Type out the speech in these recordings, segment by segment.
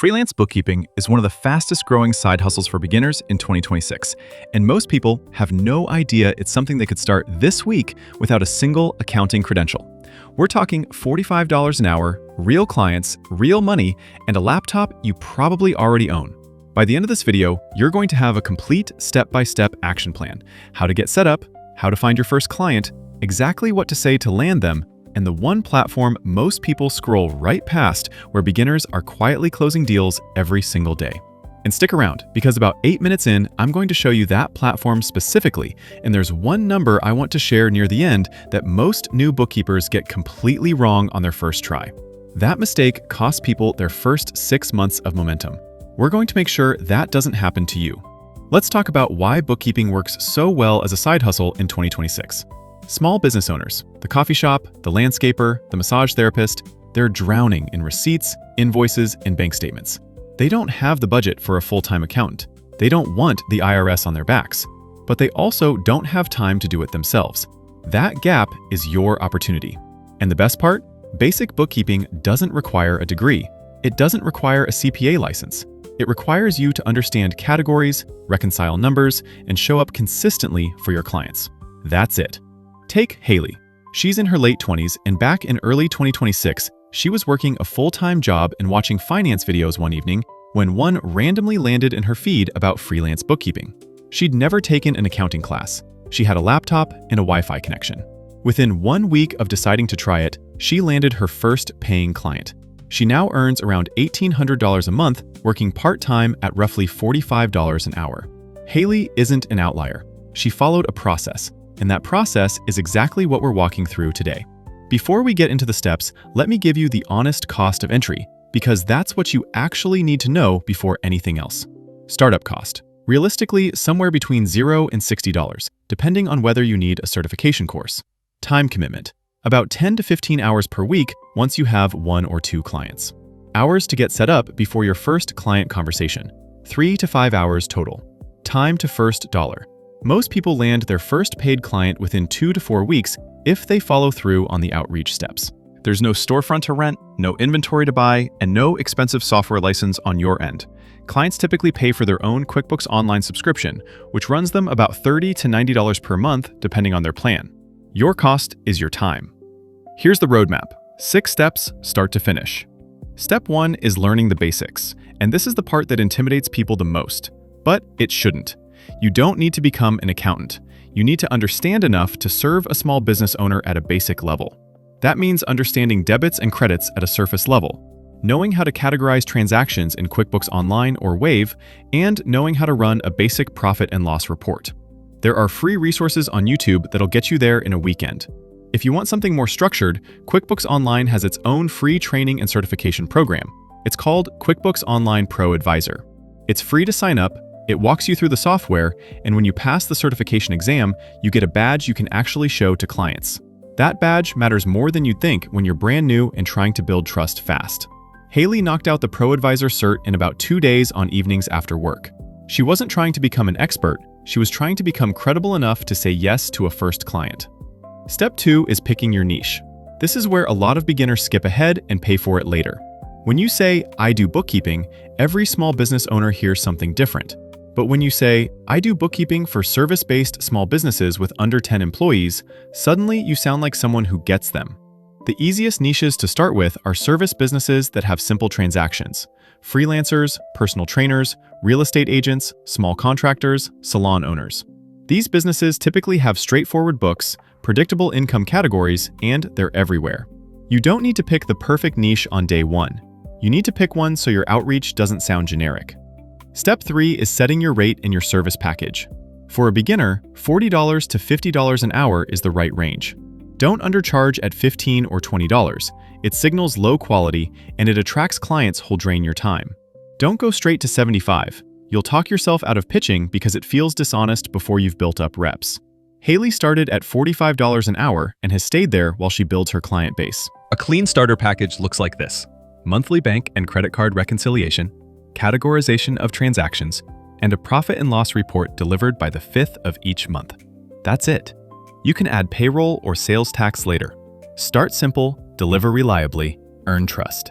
Freelance bookkeeping is one of the fastest growing side hustles for beginners in 2026, and most people have no idea it's something they could start this week without a single accounting credential. We're talking $45 an hour, real clients, real money, and a laptop you probably already own. By the end of this video, you're going to have a complete step-by-step action plan: how to get set up, how to find your first client, exactly what to say to land them, and the one platform most people scroll right past where beginners are quietly closing deals every single day. And stick around, because about 8 minutes in, I'm going to show you that platform specifically, and there's one number I want to share near the end that most new bookkeepers get completely wrong on their first try. That mistake costs people their first 6 months of momentum. We're going to make sure that doesn't happen to you. Let's talk about why bookkeeping works so well as a side hustle in 2026. Small business owners, the coffee shop, the landscaper, the massage therapist, they're drowning in receipts, invoices, and bank statements. They don't have the budget for a full-time accountant. They don't want the IRS on their backs, but they also don't have time to do it themselves. That gap is your opportunity. And the best part? Basic bookkeeping doesn't require a degree. It doesn't require a CPA license. It requires you to understand categories, reconcile numbers, and show up consistently for your clients. That's it. Take Haley. She's in her late 20s, and back in early 2026, she was working a full-time job and watching finance videos one evening when one randomly landed in her feed about freelance bookkeeping. She'd never taken an accounting class. She had a laptop and a Wi-Fi connection. Within 1 week of deciding to try it, she landed her first paying client. She now earns around $1,800 a month, working part-time at roughly $45 an hour. Haley isn't an outlier. She followed a process, and that process is exactly what we're walking through today. Before we get into the steps, let me give you the honest cost of entry, because that's what you actually need to know before anything else. Startup cost. Realistically, somewhere between $0 and $60, depending on whether you need a certification course. Time commitment. About 10 to 15 hours per week once you have 1 or 2 clients. Hours to get set up before your first client conversation. 3 to 5 hours total. Time to first dollar. Most people land their first paid client within 2 to 4 weeks if they follow through on the outreach steps. There's no storefront to rent, no inventory to buy, and no expensive software license on your end. Clients typically pay for their own QuickBooks Online subscription, which runs them about $30 to $90 per month depending on their plan. Your cost is your time. Here's the roadmap. 6 steps, start to finish. Step 1 is learning the basics, and this is the part that intimidates people the most, but it shouldn't. You don't need to become an accountant. You need to understand enough to serve a small business owner at a basic level. That means understanding debits and credits at a surface level, knowing how to categorize transactions in QuickBooks Online or Wave, and knowing how to run a basic profit and loss report. There are free resources on YouTube that'll get you there in a weekend. If you want something more structured, QuickBooks Online has its own free training and certification program. It's called QuickBooks Online Pro Advisor. It's free to sign up, it walks you through the software, and when you pass the certification exam, you get a badge you can actually show to clients. That badge matters more than you'd think when you're brand new and trying to build trust fast. Haley knocked out the Pro Advisor cert in about 2 days on evenings after work. She wasn't trying to become an expert, she was trying to become credible enough to say yes to a first client. Step 2 is picking your niche. This is where a lot of beginners skip ahead and pay for it later. When you say, "I do bookkeeping," every small business owner hears something different. But when you say, "I do bookkeeping for service-based small businesses with under 10 employees," suddenly you sound like someone who gets them. The easiest niches to start with are service businesses that have simple transactions: freelancers, personal trainers, real estate agents, small contractors, salon owners. These businesses typically have straightforward books, predictable income categories, and they're everywhere. You don't need to pick the perfect niche on day 1. You need to pick one so your outreach doesn't sound generic. Step 3 is setting your rate in your service package. For a beginner, $40 to $50 an hour is the right range. Don't undercharge at $15 or $20. It signals low quality, and it attracts clients who'll drain your time. Don't go straight to $75. You'll talk yourself out of pitching because it feels dishonest before you've built up reps. Haley started at $45 an hour and has stayed there while she builds her client base. A clean starter package looks like this: monthly bank and credit card reconciliation, categorization of transactions, and a profit and loss report delivered by the 5th of each month. That's it. You can add payroll or sales tax later. Start simple, deliver reliably, earn trust.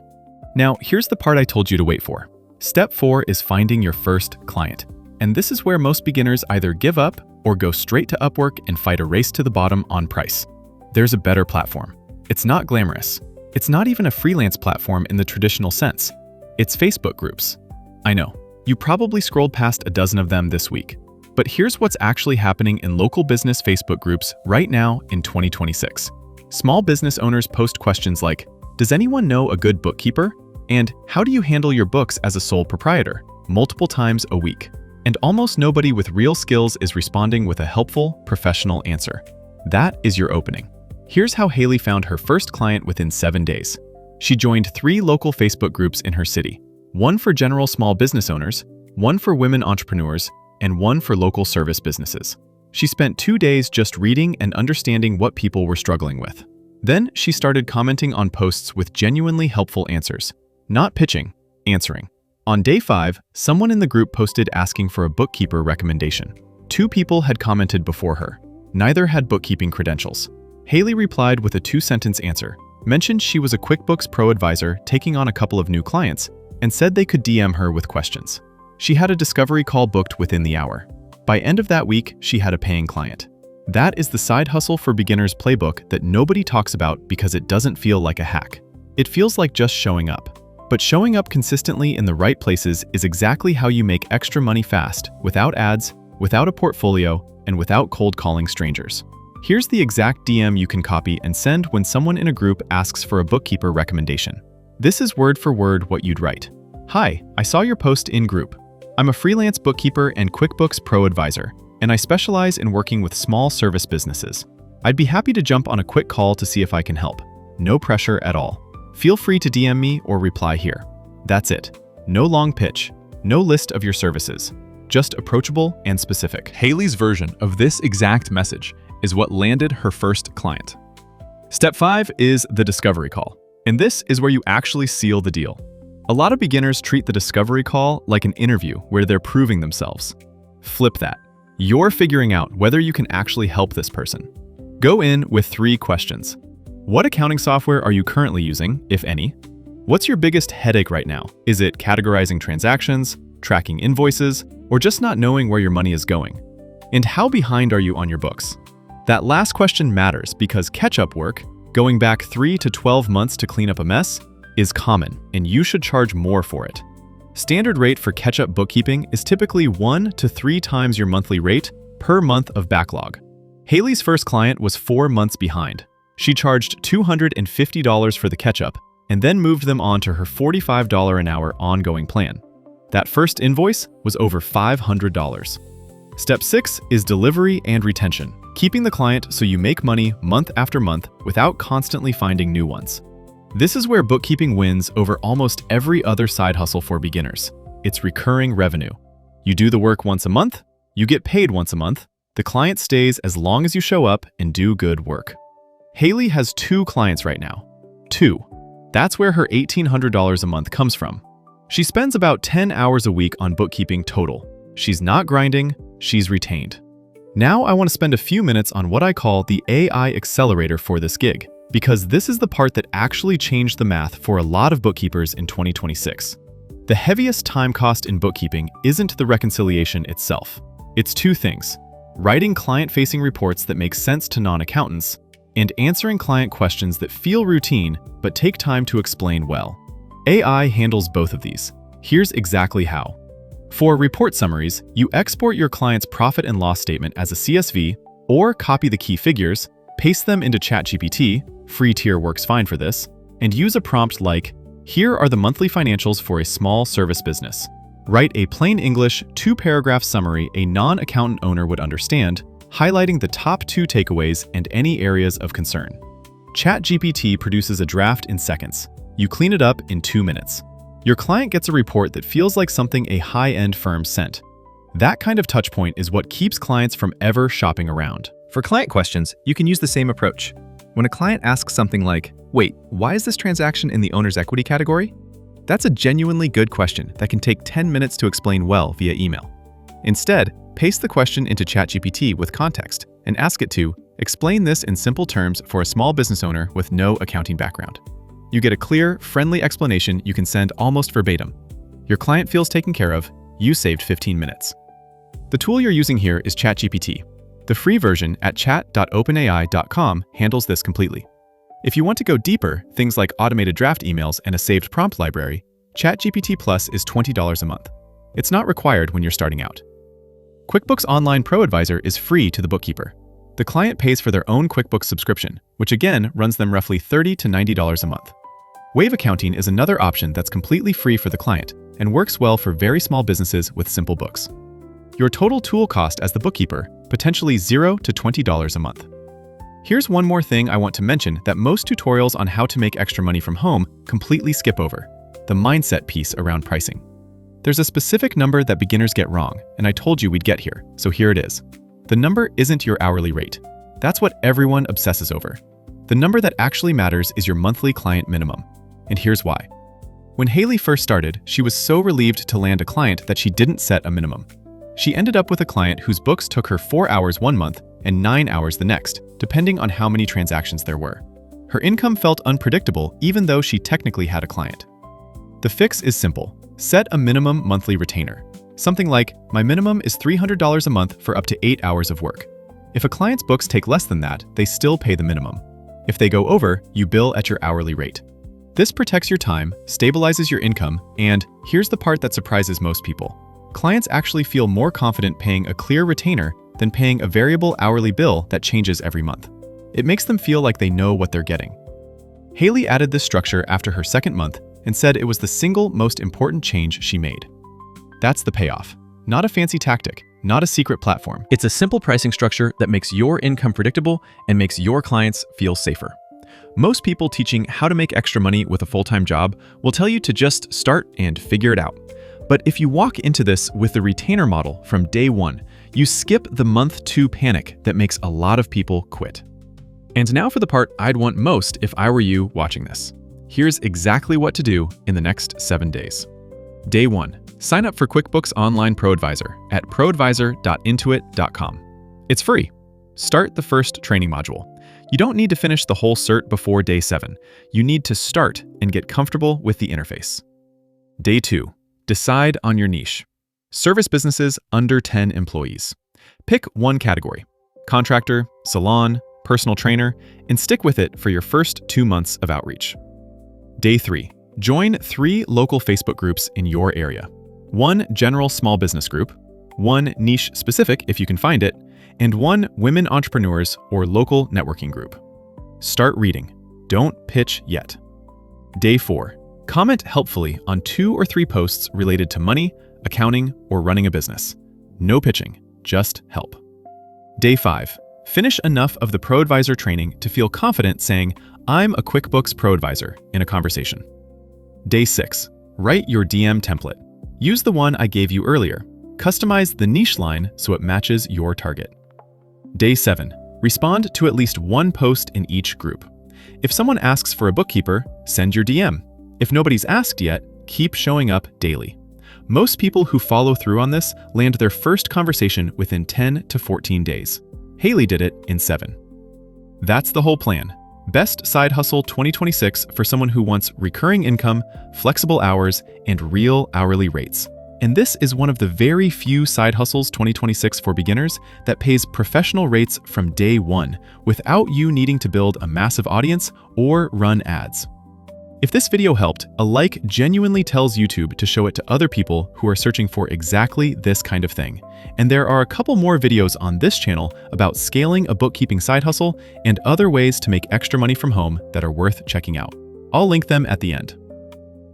Now, here's the part I told you to wait for. Step 4 is finding your first client. And this is where most beginners either give up or go straight to Upwork and fight a race to the bottom on price. There's a better platform. It's not glamorous. It's not even a freelance platform in the traditional sense. It's Facebook groups. I know, you probably scrolled past a dozen of them this week. But here's what's actually happening in local business Facebook groups right now in 2026. Small business owners post questions like, "Does anyone know a good bookkeeper?" And "How do you handle your books as a sole proprietor?" multiple times a week. And almost nobody with real skills is responding with a helpful, professional answer. That is your opening. Here's how Haley found her first client within 7 days. She joined 3 local Facebook groups in her city, one for general small business owners, one for women entrepreneurs, and one for local service businesses. She spent 2 days just reading and understanding what people were struggling with. Then she started commenting on posts with genuinely helpful answers. Not pitching, answering. On day 5, someone in the group posted asking for a bookkeeper recommendation. 2 people had commented before her. Neither had bookkeeping credentials. Haley replied with a 2-sentence answer, mentioned she was a QuickBooks Pro advisor taking on a couple of new clients, and said they could DM her with questions. She had a discovery call booked within the hour. By end of that week, she had a paying client. That is the side hustle for beginners playbook that nobody talks about because it doesn't feel like a hack. It feels like just showing up. But showing up consistently in the right places is exactly how you make extra money fast, without ads, without a portfolio, and without cold calling strangers. Here's the exact DM you can copy and send when someone in a group asks for a bookkeeper recommendation. This is word for word what you'd write. "Hi, I saw your post in group. I'm a freelance bookkeeper and QuickBooks Pro advisor, and I specialize in working with small service businesses. I'd be happy to jump on a quick call to see if I can help. No pressure at all. Feel free to DM me or reply here." That's it. No long pitch, no list of your services, just approachable and specific. Haley's version of this exact message is what landed her first client. Step 5 is the discovery call. And this is where you actually seal the deal. A lot of beginners treat the discovery call like an interview where they're proving themselves. Flip that. You're figuring out whether you can actually help this person. Go in with 3 questions. What accounting software are you currently using, if any? What's your biggest headache right now? Is it categorizing transactions, tracking invoices, or just not knowing where your money is going? And how behind are you on your books? That last question matters because catch-up work, going back 3 to 12 months to clean up a mess, is common, and you should charge more for it. Standard rate for catch-up bookkeeping is typically 1 to 3 times your monthly rate per month of backlog. Haley's first client was 4 months behind. She charged $250 for the catch-up and then moved them on to her $45 an hour ongoing plan. That first invoice was over $500. Step 6 is delivery and retention, keeping the client so you make money month after month without constantly finding new ones. This is where bookkeeping wins over almost every other side hustle for beginners. It's recurring revenue. You do the work once a month, you get paid once a month, the client stays as long as you show up and do good work. Haley has 2 clients right now. 2. That's where her $1,800 a month comes from. She spends about 10 hours a week on bookkeeping total. She's not grinding, she's retained. Now I want to spend a few minutes on what I call the AI accelerator for this gig, because this is the part that actually changed the math for a lot of bookkeepers in 2026. The heaviest time cost in bookkeeping isn't the reconciliation itself. It's 2 things: writing client-facing reports that make sense to non-accountants, and answering client questions that feel routine but take time to explain well. AI handles both of these. Here's exactly how. For report summaries, you export your client's profit and loss statement as a CSV, or copy the key figures, paste them into ChatGPT, free tier works fine for this, and use a prompt like, "Here are the monthly financials for a small service business." Write a plain English 2-paragraph summary a non-accountant owner would understand, highlighting the top 2 takeaways and any areas of concern. ChatGPT produces a draft in seconds. You clean it up in 2 minutes. Your client gets a report that feels like something a high-end firm sent. That kind of touchpoint is what keeps clients from ever shopping around. For client questions, you can use the same approach. When a client asks something like, "Wait, why is this transaction in the owner's equity category?" That's a genuinely good question that can take 10 minutes to explain well via email. Instead, paste the question into ChatGPT with context and ask it to explain this in simple terms for a small business owner with no accounting background. You get a clear, friendly explanation you can send almost verbatim. Your client feels taken care of, you saved 15 minutes. The tool you're using here is ChatGPT. The free version at chat.openai.com handles this completely. If you want to go deeper, things like automated draft emails and a saved prompt library, ChatGPT Plus is $20 a month. It's not required when you're starting out. QuickBooks Online Pro Advisor is free to the bookkeeper. The client pays for their own QuickBooks subscription, which again runs them roughly $30 to $90 a month. Wave Accounting is another option that's completely free for the client and works well for very small businesses with simple books. Your total tool cost as the bookkeeper, potentially $0 to $20 a month. Here's one more thing I want to mention that most tutorials on how to make extra money from home completely skip over: the mindset piece around pricing. There's a specific number that beginners get wrong, and I told you we'd get here, so here it is. The number isn't your hourly rate. That's what everyone obsesses over. The number that actually matters is your monthly client minimum. And here's why. When Haley first started, she was so relieved to land a client that she didn't set a minimum. She ended up with a client whose books took her 4 hours one month and 9 hours the next, depending on how many transactions there were. Her income felt unpredictable even though she technically had a client. The fix is simple. Set a minimum monthly retainer. Something like, my minimum is $300 a month for up to 8 hours of work. If a client's books take less than that, they still pay the minimum. If they go over, you bill at your hourly rate. This protects your time, stabilizes your income, and here's the part that surprises most people. Clients actually feel more confident paying a clear retainer than paying a variable hourly bill that changes every month. It makes them feel like they know what they're getting. Haley added this structure after her second month and said it was the single most important change she made. That's the payoff. Not a fancy tactic, not a secret platform. It's a simple pricing structure that makes your income predictable and makes your clients feel safer. Most people teaching how to make extra money with a full-time job will tell you to just start and figure it out. But if you walk into this with the retainer model from day one, you skip the month 2 panic that makes a lot of people quit. And now for the part I'd want most if I were you watching this. Here's exactly what to do in the next 7 days. Day 1. Sign up for QuickBooks Online Pro Advisor at proadvisor.intuit.com. It's free. Start the first training module. You don't need to finish the whole cert before day 7. You need to start and get comfortable with the interface. Day 2. Decide on your niche. Service businesses under 10 employees. Pick one category: contractor, salon, personal trainer, and stick with it for your first 2 months of outreach. Day 3. Join 3 local Facebook groups in your area. 1 general small business group, 1 niche specific if you can find it, and 1 women entrepreneurs or local networking group. Start reading. Don't pitch yet. Day 4. Comment helpfully on 2 or 3 posts related to money, accounting, or running a business. No pitching, just help. Day 5. Finish enough of the Pro Advisor training to feel confident saying, "I'm a QuickBooks Pro Advisor" in a conversation. Day 6. Write your DM template. Use the one I gave you earlier. Customize the niche line so it matches your target. Day 7. Respond to at least 1 post in each group. If someone asks for a bookkeeper, send your DM. If nobody's asked yet, keep showing up daily. Most people who follow through on this land their first conversation within 10 to 14 days. Haley did it in 7. That's the whole plan. Best Side Hustle 2026 for someone who wants recurring income, flexible hours, and real hourly rates. And this is one of the very few Side Hustles 2026 for beginners that pays professional rates from day 1 without you needing to build a massive audience or run ads. If this video helped, a like genuinely tells YouTube to show it to other people who are searching for exactly this kind of thing. And there are a couple more videos on this channel about scaling a bookkeeping side hustle and other ways to make extra money from home that are worth checking out. I'll link them at the end.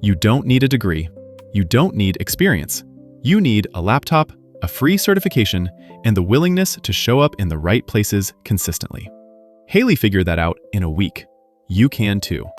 You don't need a degree. You don't need experience. You need a laptop, a free certification, and the willingness to show up in the right places consistently. Haley figured that out in a week. You can too.